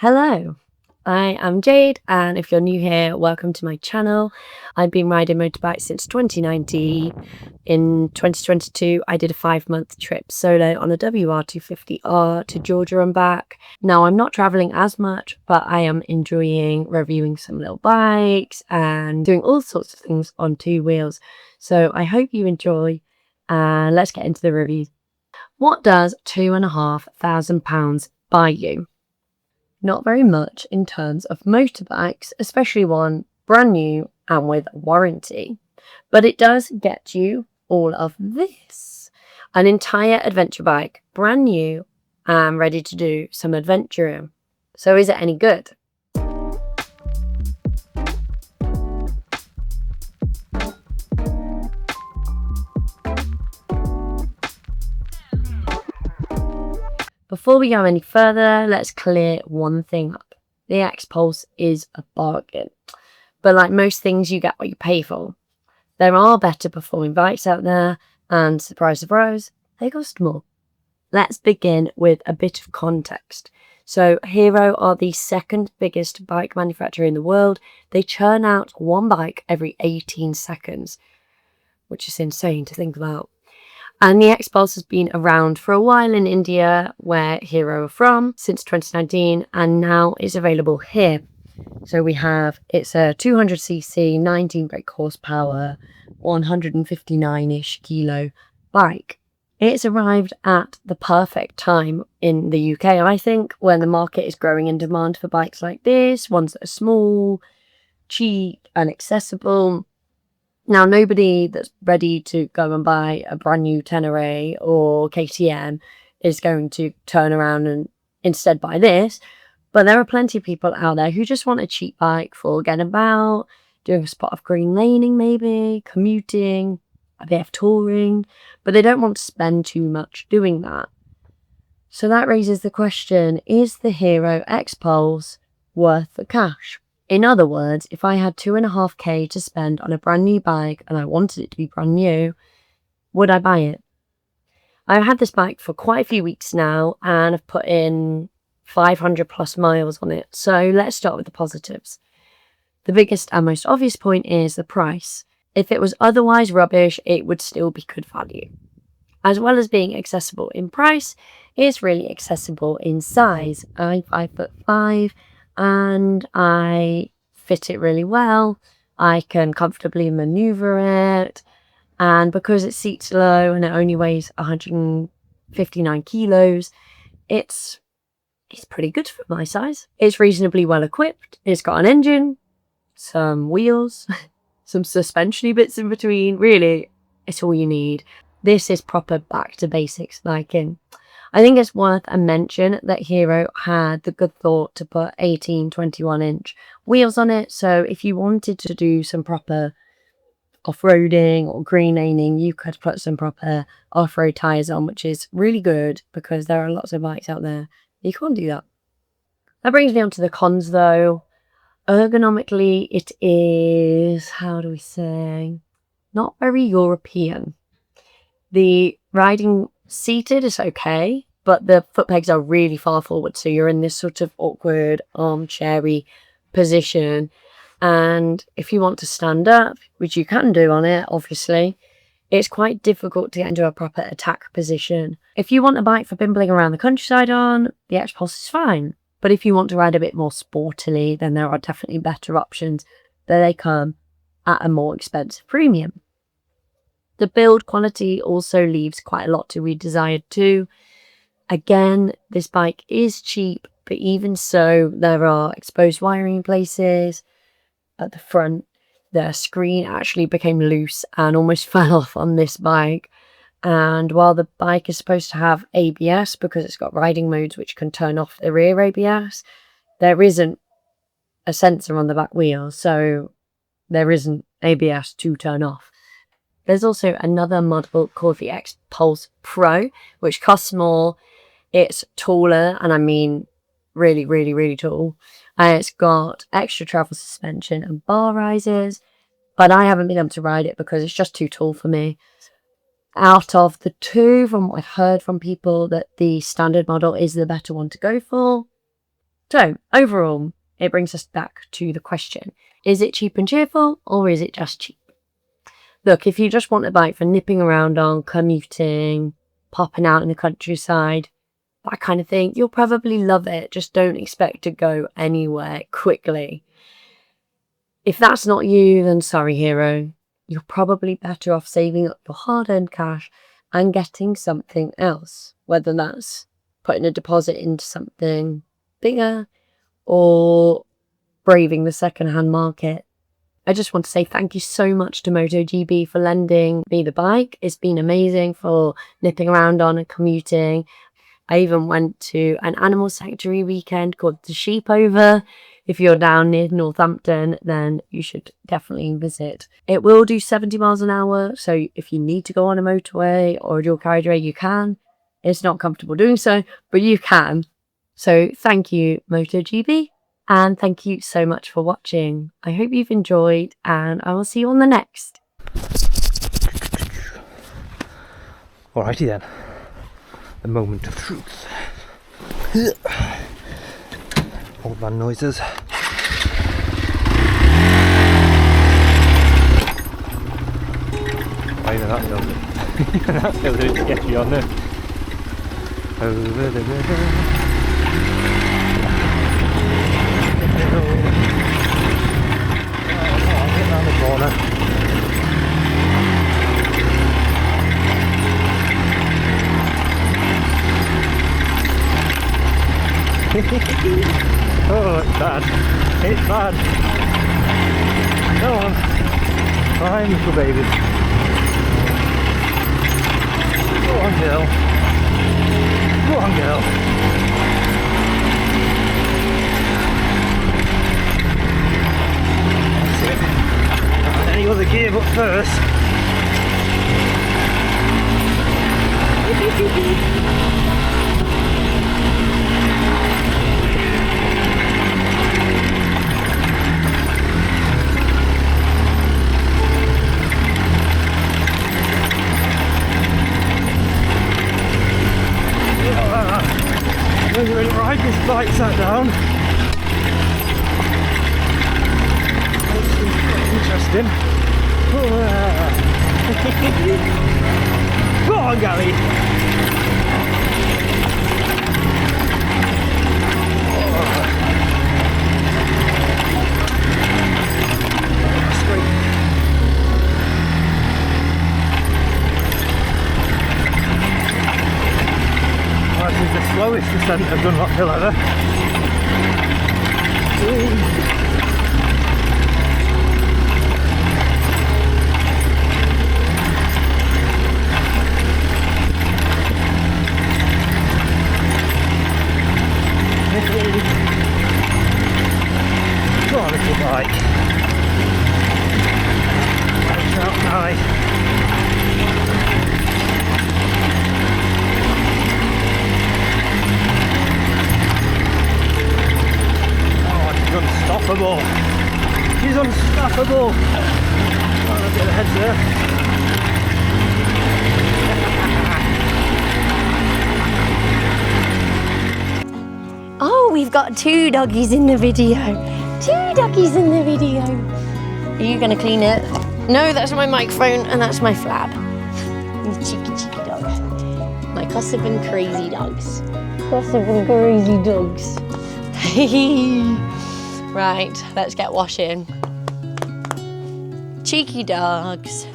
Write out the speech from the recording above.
Hello, I am Jade, and if you're new here, welcome to my channel. I've been riding motorbikes since 2019. In 2022, I did a 5-month trip solo on a WR250R to Georgia and back. Now, I'm not traveling as much, but I am enjoying reviewing some little bikes and doing all sorts of things on two wheels. So I hope you enjoy, and let's get into the review. What does £2,500 buy you? Not very much in terms of motorbikes, especially one brand new and with warranty. But it does get you all of this. An entire adventure bike, brand new and ready to do some adventuring. So is it any good? Before we go any further, let's clear one thing up. The XPulse is a bargain. But like most things, you get what you pay for. There are better performing bikes out there, and surprise, surprise, they cost more. Let's begin with a bit of context. So Hero are the second biggest bike manufacturer in the world. They churn out one bike every 18 seconds, which is insane to think about. And the XPulse has been around for a while in India, where Hero are from, since 2019, and now is available here. So we have, it's a 200cc, 19 brake horsepower, 159-ish kilo bike. It's arrived at the perfect time in the UK, I think, when the market is growing in demand for bikes like this, ones that are small, cheap and accessible. Now, nobody that's ready to go and buy a brand new Tenere or KTM is going to turn around and instead buy this. But there are plenty of people out there who just want a cheap bike for getting about, doing a spot of green laning maybe, commuting, a bit of touring, but they don't want to spend too much doing that. So that raises the question, is the Hero XPulse worth the cash? In other words, if I had 2.5k to spend on a brand new bike and I wanted it to be brand new, would I buy it? I've had this bike for quite a few weeks now and I've put in 500 plus miles on it. So let's start with the positives. The biggest and most obvious point is the price. If it was otherwise rubbish, it would still be good value. As well as being accessible in price, it's really accessible in size. I'm 5'5", and I fit it really well. I can comfortably maneuver it, and because it seats low and it only weighs 159 kilos, it's pretty good for my size. It's reasonably well equipped. It's got an engine, some wheels, some suspension bits in between. Really, it's all you need. This is proper back to basics liking. I think it's worth a mention that Hero had the good thought to put 18 21-inch wheels on it. So if you wanted to do some proper off-roading or green laning, you could put some proper off-road tyres on, which is really good because there are lots of bikes out there. You can't do that. That brings me on to the cons though. Ergonomically, it is, how do we say, not very European. The riding seated is okay, but the foot pegs are really far forward, so you're in this sort of awkward armchairy position. And if you want to stand up, which you can do on it, obviously, it's quite difficult to get into a proper attack position. If you want a bike for bimbling around the countryside on, the XPulse is fine. But if you want to ride a bit more sportily, then there are definitely better options, though they come at a more expensive premium. The build quality also leaves quite a lot to be desired too. Again, this bike is cheap, but even so, there are exposed wiring places at the front. The screen actually became loose and almost fell off on this bike. And while the bike is supposed to have ABS because it's got riding modes which can turn off the rear ABS, there isn't a sensor on the back wheel, so there isn't ABS to turn off. There's also another model called the XPulse Pro, which costs more. It's taller, and I mean really, really, really tall. And it's got extra travel suspension and bar risers, but I haven't been able to ride it because it's just too tall for me. Out of the two, from what I've heard from people, that the standard model is the better one to go for. So overall, it brings us back to the question, is it cheap and cheerful or is it just cheap? Look, if you just want a bike for nipping around on, commuting, popping out in the countryside, that kind of thing, you'll probably love it. Just don't expect to go anywhere quickly. If that's not you, then sorry, hero. You're probably better off saving up your hard-earned cash and getting something else, whether that's putting a deposit into something bigger or braving the second-hand market. I just want to say thank you so much to MotoGB for lending me the bike. It's been amazing for nipping around on and commuting. I even went to an animal sanctuary weekend called the Sheepover. If you're down near Northampton, then you should definitely visit. It will do 70 miles an hour, so if you need to go on a motorway or a dual carriageway, you can. It's not comfortable doing so, but you can. So thank you, MotoGB, and thank you so much for watching. I hope you've enjoyed, and I will see you on the next. Alrighty then, the moment of truth. Old man noises. Oh, even that hill. That hill is sketchy on there. Over the river. I'll get round the corner. Oh, it's bad. It's bad. Go on. Climb, little baby. Go on, girl. Go on, girl. That's it. Not any other gear but first. When you're ready to ride this bike sat down. That's interesting. Go on, Gary. That's great. This is the slowest descent of Dunlop Hill ever. Go on, little bike. That's out nice. Unstoppable. She's unstoppable. Oh, a bit of heads there. Oh, we've got 2 doggies in the video. 2 doggies in the video. Are you going to clean it? No, that's my microphone and that's my flab. These cheeky dogs. My Kosovan crazy dogs. Kosovan crazy dogs. Right, let's get washing. Cheeky dogs.